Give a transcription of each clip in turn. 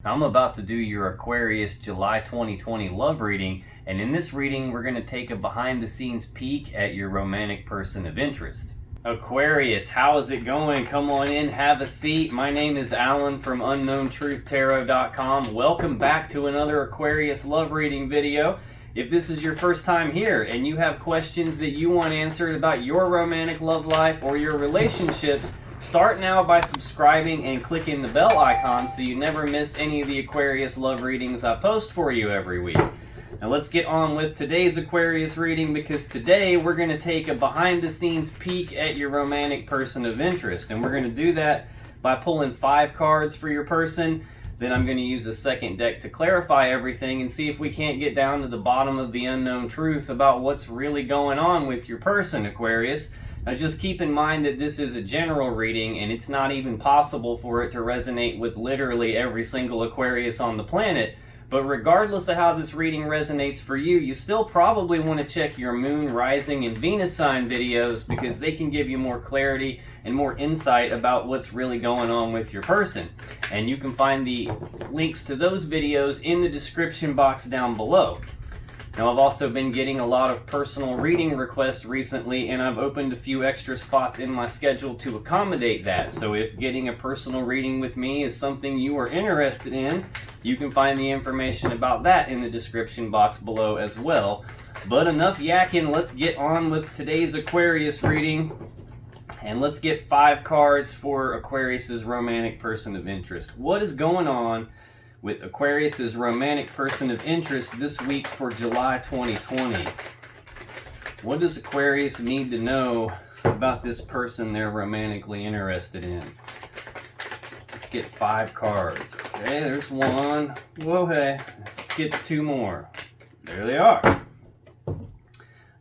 I'm about to do your Aquarius July 2020 love reading, and in this reading we're going to take a behind the scenes peek at your romantic person of interest. Aquarius, how is it going? Come on in, have a seat. My name is Alan from UnknownTruthTarot.com. Welcome back to another Aquarius love reading video. If this is your first time here and you have questions that you want answered about your romantic love life or your relationships, start now by subscribing and clicking the bell icon so you never miss any of the Aquarius love readings I post for you every week. Now let's get on with today's Aquarius reading, because today we're going to take a behind the scenes peek at your romantic person of interest. And we're going to do that by pulling 5 cards for your person. Then I'm going to use a second deck to clarify everything and see if we can't get down to the bottom of the unknown truth about what's really going on with your person, Aquarius. Now just keep in mind that this is a general reading and it's not even possible for it to resonate with literally every single Aquarius on the planet. But regardless of how this reading resonates for you, you still probably want to check your moon, rising, and Venus sign videos, because they can give you more clarity and more insight about what's really going on with your person. And you can find the links to those videos in the description box down below. Now, I've also been getting a lot of personal reading requests recently, and I've opened a few extra spots in my schedule to accommodate that. So if getting a personal reading with me is something you are interested in, you can find the information about that in the description box below as well. But enough yakking, let's get on with today's Aquarius reading. And let's get 5 cards for Aquarius's romantic person of interest. What is going on with Aquarius's romantic person of interest this week for July 2020? What does Aquarius need to know about this person they're romantically interested in? Let's get 5 cards. Okay, there's 1. Whoa, hey. Let's get 2 more. There they are.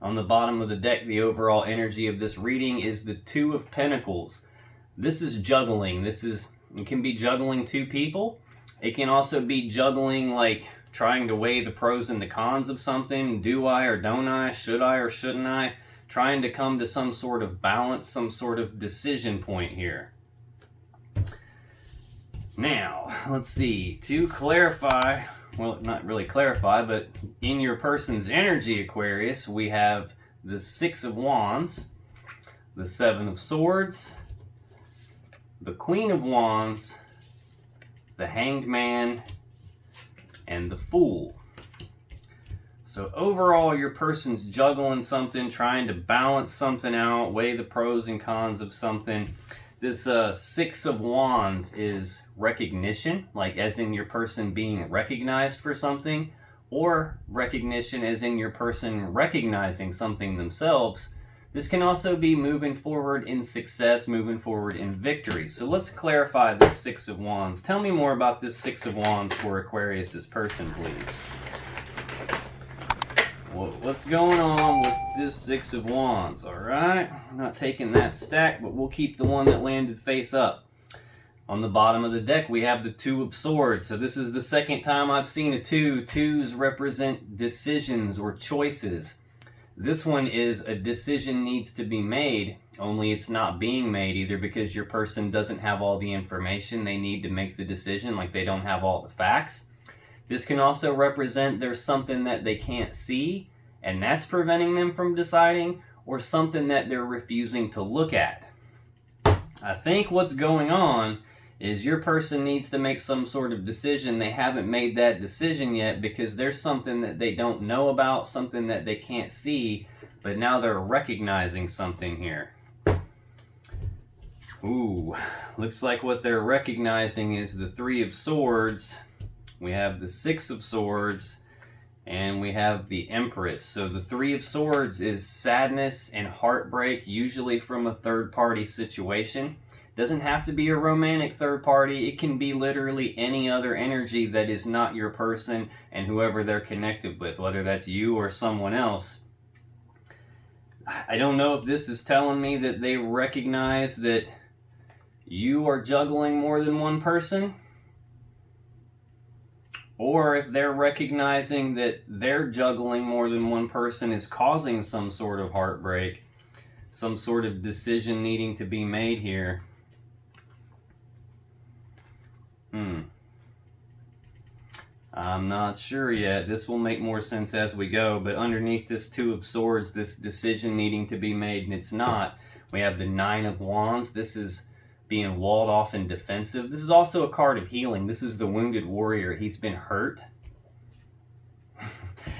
On the bottom of the deck, the overall energy of this reading is the 2 of Pentacles. This is juggling. It can be juggling 2 people. It can also be juggling, like trying to weigh the pros and the cons of something. Do I or don't I? Should I or shouldn't I? Trying to come to some sort of balance, some sort of decision point here. Now, let's see. To clarify, well, not really clarify, but in your person's energy, Aquarius, we have the 6 of Wands, the 7 of Swords, the Queen of Wands, the Hanged Man, and the Fool. So overall, your person's juggling something, trying to balance something out, weigh the pros and cons of something. This 6 of Wands is recognition, like as in your person being recognized for something, or recognition as in your person recognizing something themselves. This can also be moving forward in success, moving forward in victory. So let's clarify this 6 of Wands. Tell me more about this 6 of Wands for Aquarius's person, please. What's going on with this 6 of Wands? All right, I'm not taking that stack, but we'll keep the one that landed face up. On the bottom of the deck, we have the 2 of Swords. So this is the second time I've seen a 2. 2s represent decisions or choices. This one is a decision needs to be made, only it's not being made, either because your person doesn't have all the information they need to make the decision, like they don't have all the facts. This can also represent there's something that they can't see, and that's preventing them from deciding, or something that they're refusing to look at. I think what's going on is your person needs to make some sort of decision. They haven't made that decision yet because there's something that they don't know about, something that they can't see, but now they're recognizing something here. Ooh, looks like what they're recognizing is the 3 of Swords. We have the 6 of Swords, and we have the Empress. So the 3 of Swords is sadness and heartbreak, usually from a third-party situation. Doesn't have to be a romantic third party. It can be literally any other energy that is not your person and whoever they're connected with, whether that's you or someone else. I don't know if this is telling me that they recognize that you are juggling more than one person, or if they're recognizing that they're juggling more than one person is causing some sort of heartbreak, some sort of decision needing to be made here. I'm not sure yet. This will make more sense as we go, but underneath this Two of Swords, this decision needing to be made, and it's not, we have the Nine of Wands. This is being walled off and defensive. This is also a card of healing. This is the wounded warrior. He's been hurt.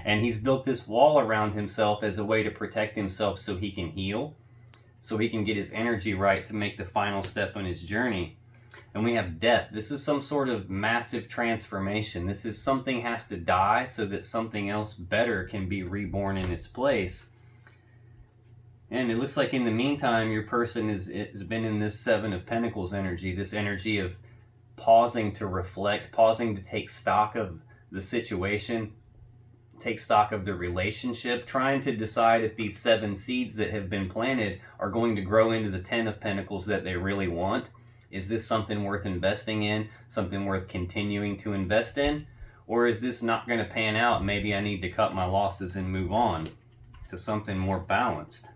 And he's built this wall around himself as a way to protect himself so he can heal, so he can get his energy right to make the final step on his journey. And we have death. This is some sort of massive transformation. This is something has to die so that something else better can be reborn in its place. And it looks like in the meantime, your person has been in this Seven of Pentacles energy, this energy of pausing to reflect, pausing to take stock of the situation, take stock of the relationship, trying to decide if these 7 seeds that have been planted are going to grow into the 10 of Pentacles that they really want. Is this something worth investing in, something worth continuing to invest in? Or is this not going to pan out? Maybe I need to cut my losses and move on to something more balanced.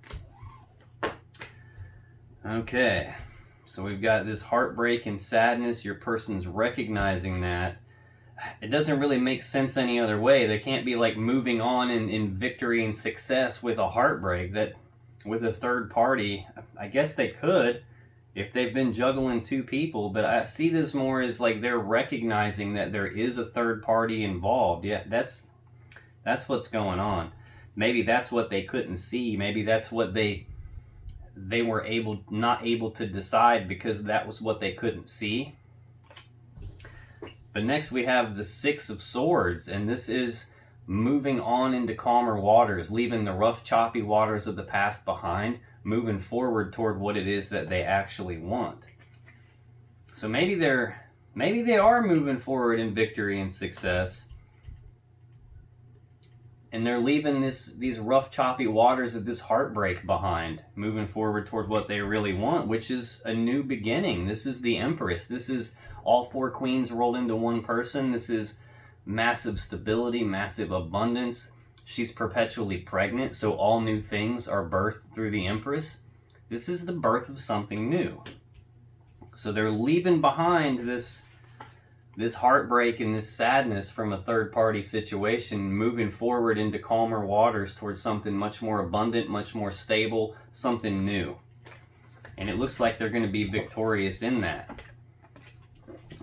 Okay, so we've got this heartbreak and sadness. Your person's recognizing that. It doesn't really make sense any other way. They can't be like moving on in victory and success with a heartbreak, that with a third party. I guess they could if they've been juggling 2 people, but I see this more as like they're recognizing that there is a third party involved. Yeah, that's what's going on. Maybe that's what they couldn't see. Maybe that's what they were not able to decide because that was what they couldn't see. But next we have the Six of Swords, and this is moving on into calmer waters, leaving the rough, choppy waters of the past behind, moving forward toward what it is that they actually want. So maybe they are moving forward in victory and success, and they're leaving these rough, choppy waters of this heartbreak behind, moving forward toward what they really want, which is a new beginning. This is the Empress. This is all 4 queens rolled into one person. This is massive stability, massive abundance. She's perpetually pregnant, so all new things are birthed through the Empress. This is the birth of something new. So they're leaving behind this heartbreak and this sadness from a third-party situation, moving forward into calmer waters towards something much more abundant, much more stable, something new. And it looks like they're going to be victorious in that.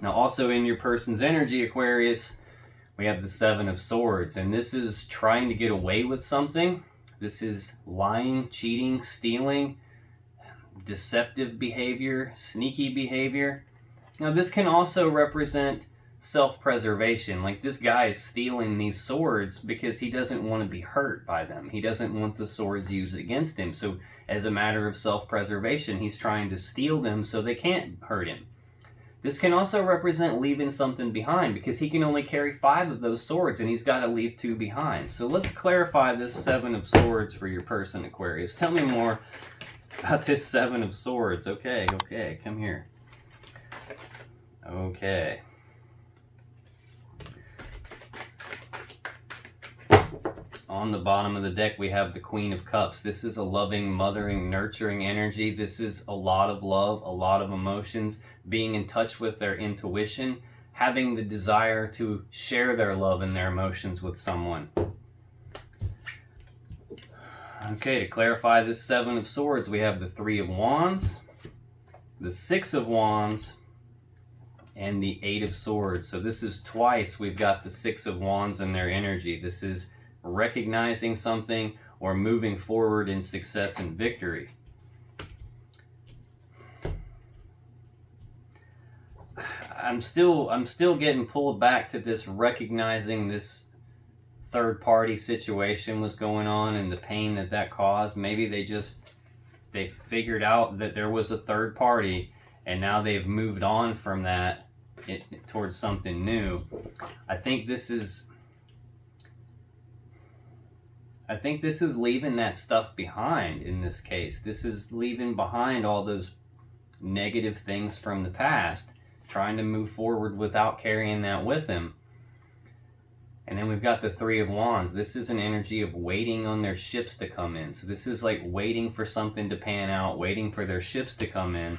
Now, also in your person's energy, Aquarius, we have the Seven of Swords, and this is trying to get away with something. This is lying, cheating, stealing, deceptive behavior, sneaky behavior. Now, this can also represent self-preservation. Like, this guy is stealing these swords because he doesn't want to be hurt by them. He doesn't want the swords used against him. So, as a matter of self-preservation, he's trying to steal them so they can't hurt him. This can also represent leaving something behind because he can only carry 5 of those swords and he's got to leave 2 behind. So let's clarify this Seven of Swords for your person, Aquarius. Tell me more about this Seven of Swords. Okay, come here. Okay. On the bottom of the deck, we have the Queen of Cups. This is a loving, mothering, nurturing energy. This is a lot of love, a lot of emotions, being in touch with their intuition, having the desire to share their love and their emotions with someone. Okay, to clarify this Seven of Swords, we have the Three of Wands, the Six of Wands, and the Eight of Swords. So this is twice we've got the Six of Wands and their energy. This is recognizing something or moving forward in success and victory. I'm still getting pulled back to this, recognizing this third party situation was going on and the pain that caused. Maybe they figured out that there was a third party and now they've moved on from that towards something new. I think this is leaving that stuff behind in this case. This is leaving behind all those negative things from the past, trying to move forward without carrying that with him. And then we've got the Three of Wands. This is an energy of waiting on their ships to come in. So this is like waiting for something to pan out, waiting for their ships to come in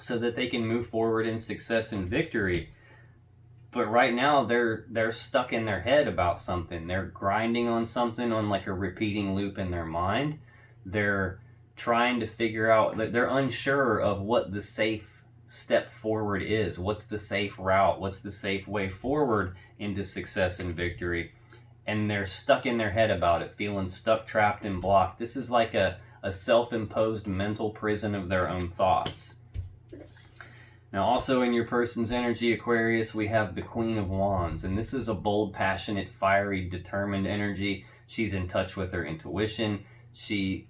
so that they can move forward in success and victory. But right now they're stuck in their head about something. They're grinding on something, on like a repeating loop in their mind. They're trying to figure out that they're unsure of what the safe step forward is. What's the safe route? What's the safe way forward into success and victory? And they're stuck in their head about it, feeling stuck, trapped, and blocked. This is like a self-imposed mental prison of their own thoughts. Now, also in your person's energy, Aquarius, we have the Queen of Wands. And this is a bold, passionate, fiery, determined energy. She's in touch with her intuition. She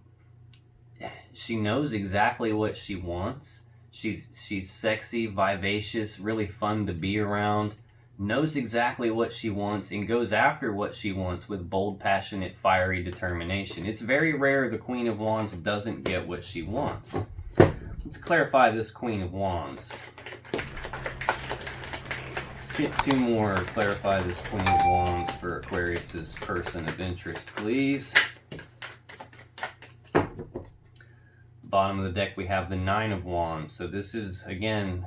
knows exactly what she wants. She's sexy, vivacious, really fun to be around. Knows exactly what she wants and goes after what she wants with bold, passionate, fiery determination. It's very rare the Queen of Wands doesn't get what she wants. Let's clarify this Queen of Wands. Let's get two more. Clarify this Queen of Wands for Aquarius's person of interest, please. Bottom of the deck, we have the Nine of Wands. So this is, again,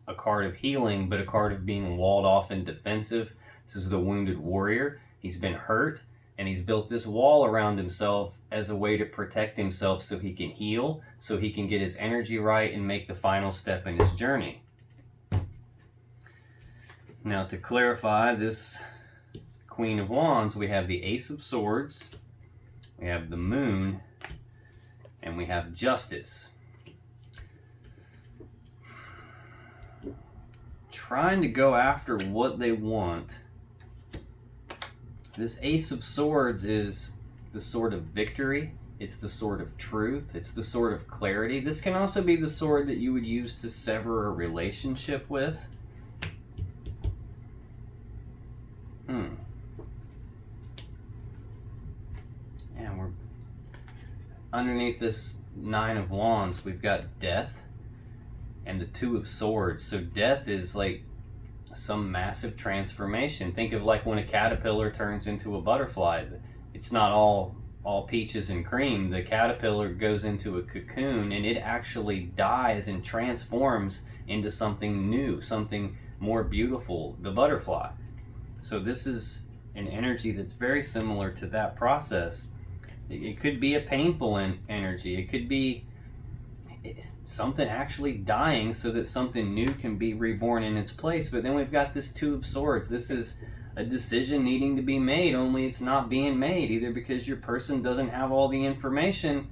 a card of healing, but a card of being walled off and defensive. This is the wounded warrior. He's been hurt, and he's built this wall around himself as a way to protect himself so he can heal, so he can get his energy right and make the final step in his journey. Now, to clarify this Queen of Wands, we have the Ace of Swords, we have the Moon, and we have Justice. Trying to go after what they want. This Ace of Swords is the sword of victory. It's the sword of truth. It's the sword of clarity. This can also be the sword that you would use to sever a relationship with. And we're underneath this Nine of Wands, we've got Death and the Two of Swords. So death is like some massive transformation. Think of like when a caterpillar turns into a butterfly. It's not all peaches and cream. The caterpillar goes into a cocoon and it actually dies and transforms into something new, something more beautiful, the butterfly. So this is an energy that's very similar to that process. It could be a painful energy. It could be something actually dying so that something new can be reborn in its place. But then we've got this Two of Swords. This is a decision needing to be made, only it's not being made, either because your person doesn't have all the information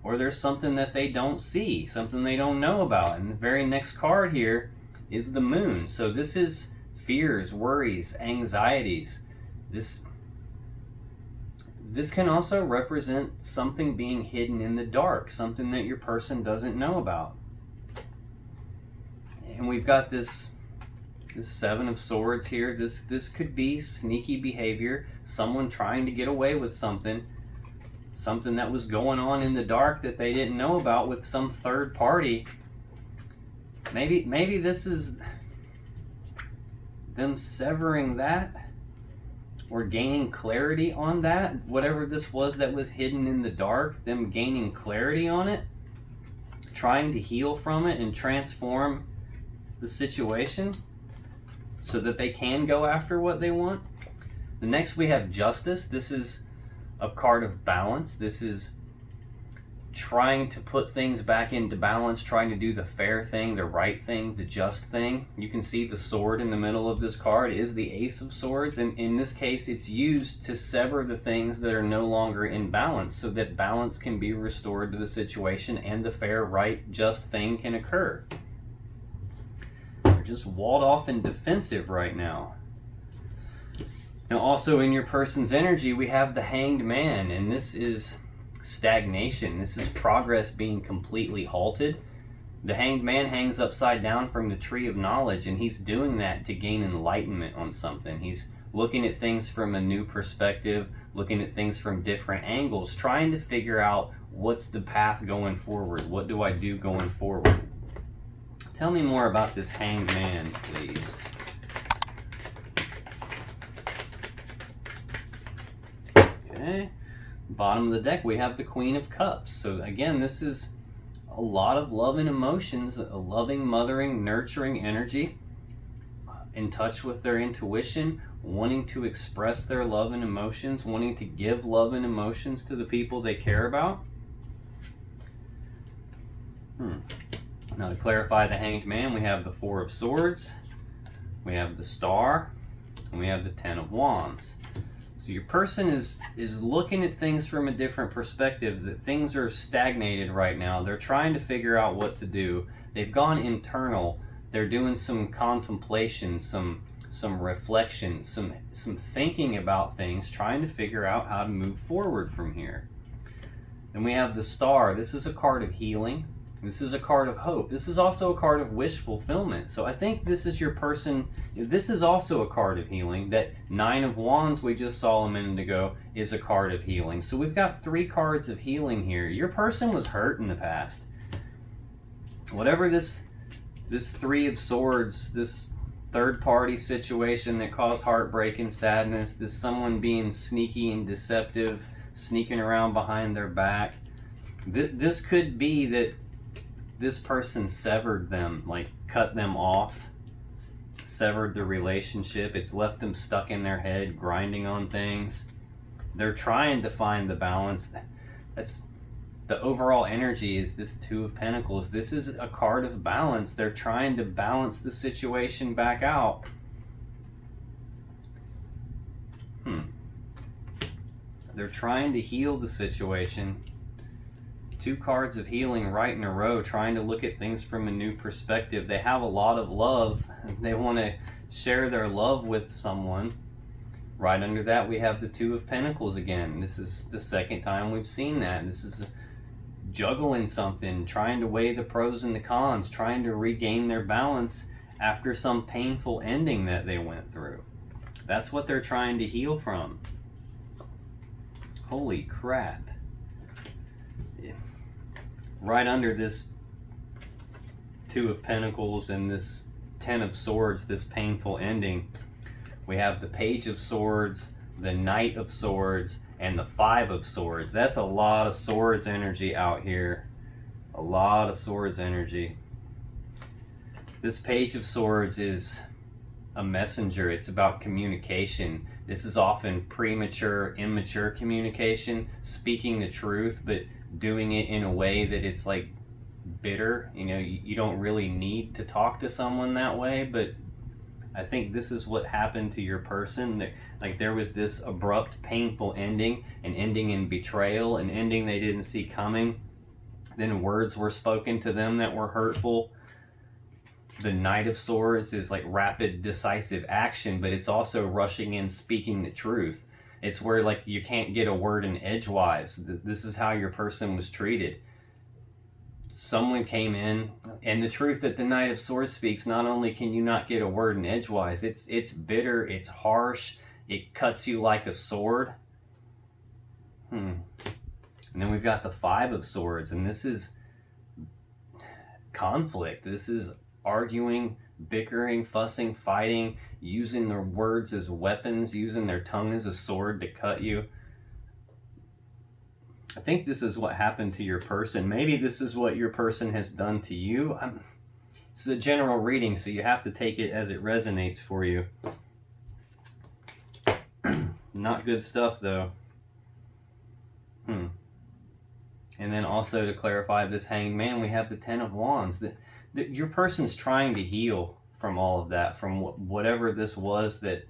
or there's something that they don't see, something they don't know about. And the very next card here is the Moon. So this is fears, worries, anxieties. This can also represent something being hidden in the dark, something that your person doesn't know about. And we've got this Seven of Swords here. This could be sneaky behavior, someone trying to get away with something that was going on in the dark that they didn't know about with some third party. Maybe this is them severing that, or gaining clarity on that, whatever this was that was hidden in the dark, them gaining clarity on it, trying to heal from it and transform the situation so that they can go after what they want. The next we have Justice. This is a card of balance. This is trying to put things back into balance, trying to do the fair thing, the right thing, the just thing. You can see the sword in the middle of this card is the Ace of Swords, and in this case it's used to sever the things that are no longer in balance so that balance can be restored to the situation and the fair, right, just thing can occur. They're just walled off and defensive right now. Now also in your person's energy we have the Hanged Man, and this is stagnation. This is progress being completely halted. The Hanged Man hangs upside down from the tree of knowledge, and he's doing that to gain enlightenment on something. He's looking at things from a new perspective, looking at things from different angles, trying to figure out what's the path going forward. What do I do going forward? Tell me more about this Hanged Man, please. Okay. Bottom of the deck, we have the Queen of Cups. So again, this is a lot of love and emotions, a loving, mothering, nurturing energy. in touch with their intuition, wanting to express their love and emotions, wanting to give love and emotions to the people they care about. Now to clarify the Hanged Man, we have the Four of Swords, we have the Star, and we have the Ten of Wands. So your person is looking at things from a different perspective, that things are stagnated right now. They're trying to figure out what to do. They've gone internal. They're doing some contemplation, some reflection, some thinking about things, trying to figure out how to move forward from here. Then we have the Star. This is a card of healing. This is a card of hope. This is also a card of wish fulfillment. So I think this is your person. This is also a card of healing. That Nine of Wands we just saw a minute ago is a card of healing. So we've got 3 cards of healing here. Your person was hurt in the past. Whatever this Three of Swords, this third party situation that caused heartbreak and sadness, this someone being sneaky and deceptive, sneaking around behind their back. This could be that this person severed them, like cut them off, severed the relationship. It's left them stuck in their head, grinding on things. They're trying to find the balance. That's the overall energy, is this Two of Pentacles. This is a card of balance. They're trying to balance the situation back out. They're trying to heal the situation. 2 cards of healing right in a row, trying to look at things from a new perspective. They have a lot of love. They want to share their love with someone. Right under that, we have the Two of Pentacles again. This is the second time we've seen that. This is juggling something, trying to weigh the pros and the cons, trying to regain their balance after some painful ending that they went through. That's what they're trying to heal from. Holy crap. Right under this Two of Pentacles and this Ten of Swords, this painful ending, we have the Page of Swords, the Knight of Swords, and the Five of Swords. That's a lot of swords energy out here. A lot of swords energy. This Page of Swords is a messenger. It's about communication. This is often premature, immature communication, speaking the truth, but doing it in a way that it's like bitter. You know, you don't really need to talk to someone that way, but I think this is what happened to your person. Like there was this abrupt, painful ending, an ending in betrayal, an ending they didn't see coming. Then words were spoken to them that were hurtful. The Knight of Swords is like rapid, decisive action, but it's also rushing in, speaking the truth. It's where like you can't get a word in edgewise. This is how your person was treated. Someone came in, and the truth that the Knight of Swords speaks, not only can you not get a word in edgewise, it's bitter, it's harsh, it cuts you like a sword. And then we've got the Five of Swords, and this is conflict. This is arguing, bickering, fussing, fighting, using their words as weapons, using their tongue as a sword to cut you. I think this is what happened to your person. Maybe this is what your person has done to you. This is a general reading, so you have to take it as it resonates for you. Not good stuff, though. And then also to clarify this Hanged Man, we have the Ten of Wands. Your person's trying to heal from all of that, from whatever this was, that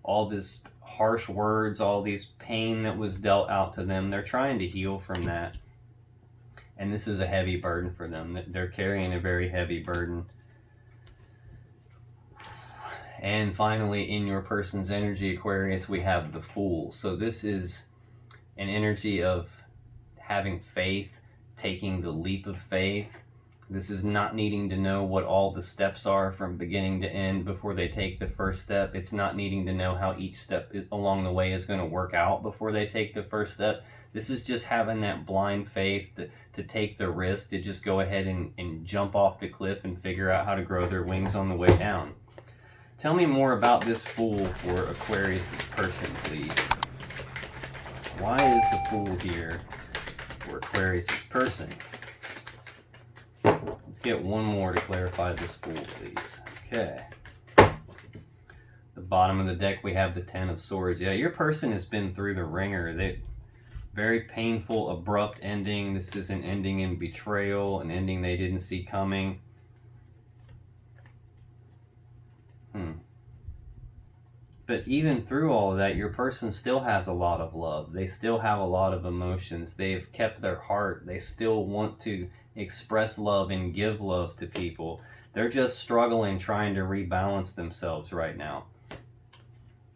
all this harsh words, all these pain that was dealt out to them. They're trying to heal from that. And this is a heavy burden for them. They're carrying a very heavy burden. And finally, in your person's energy, Aquarius, we have the Fool. So this is an energy of having faith, taking the leap of faith. This is not needing to know what all the steps are from beginning to end before they take the first step. It's not needing to know how each step along the way is going to work out before they take the first step. This is just having that blind faith to take the risk, to just go ahead and jump off the cliff and figure out how to grow their wings on the way down. Tell me more about this Fool for Aquarius' person, please. Why is the Fool here for Aquarius' person? Let's get one more to clarify this Fool, please. Okay. bottom of the deck, we have the Ten of Swords. Yeah, your person has been through the ringer. They very painful, abrupt ending. This is an ending in betrayal, an ending they didn't see coming. But even through all of that, your person still has a lot of love. They still have a lot of emotions. They've kept their heart. They still want to express love and give love to people. They're just struggling, trying to rebalance themselves right now.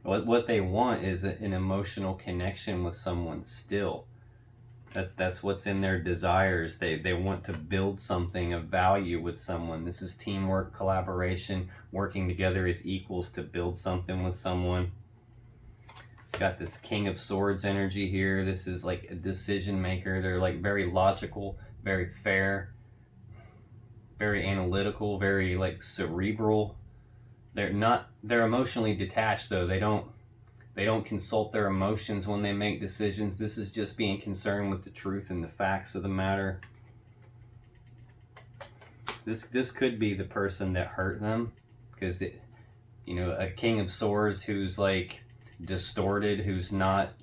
What they want is an emotional connection with someone still. That's what's in their desires. They want to build something of value with someone. This is teamwork, collaboration, working together as equals to build something with someone. Got this King of Swords energy here. This is like a decision maker. They're like very logical, very fair, very analytical, very like cerebral. They're emotionally detached though. They don't consult their emotions when they make decisions. This is just being concerned with the truth and the facts of the matter. This could be the person that hurt them, because a King of Swords who's like distorted, who's not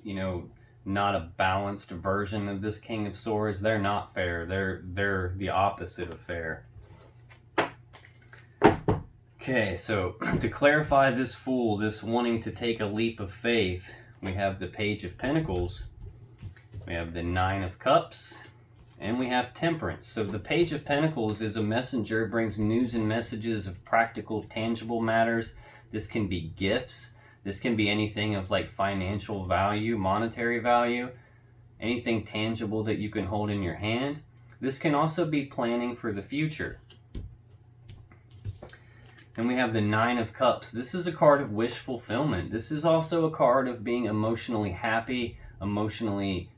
not a balanced version of this King of Swords. They're not fair. They're the opposite of fair. Okay, so to clarify this Fool, this wanting to take a leap of faith, we have the Page of Pentacles, we have the Nine of Cups, and we have Temperance. So the Page of Pentacles is a messenger, brings news and messages of practical, tangible matters. This can be gifts. This can be anything of like financial value, monetary value, anything tangible that you can hold in your hand. This can also be planning for the future. And we have the Nine of Cups. This is a card of wish fulfillment. This is also a card of being emotionally happy, emotionally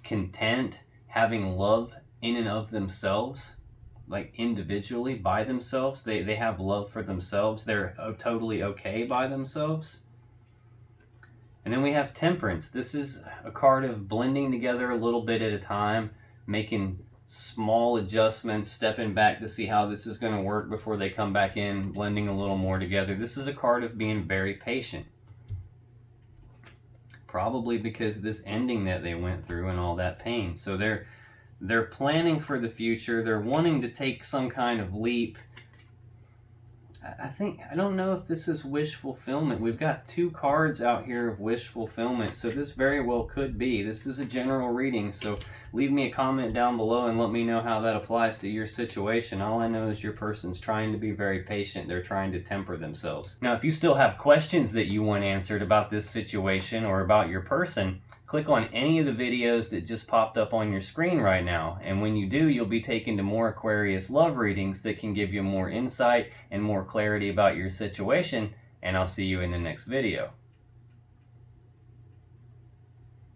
content, having love in and of themselves, like individually by themselves. They have love for themselves. They're totally okay by themselves. And then we have Temperance. This is a card of blending together a little bit at a time, making small adjustments, stepping back to see how this is going to work before they come back in, blending a little more together. This is a card of being very patient. Probably because of this ending that they went through and all that pain. So they're planning for the future. They're wanting to take some kind of leap. I don't know if this is wish fulfillment. We've got two cards out here of wish fulfillment, so this very well could be. This is a general reading, so leave me a comment down below and let me know how that applies to your situation. All I know is your person's trying to be very patient. They're trying to temper themselves. Now, if you still have questions that you want answered about this situation or about your person, click on any of the videos that just popped up on your screen right now. And when you do, you'll be taken to more Aquarius love readings that can give you more insight and more clarity about your situation. And I'll see you in the next video.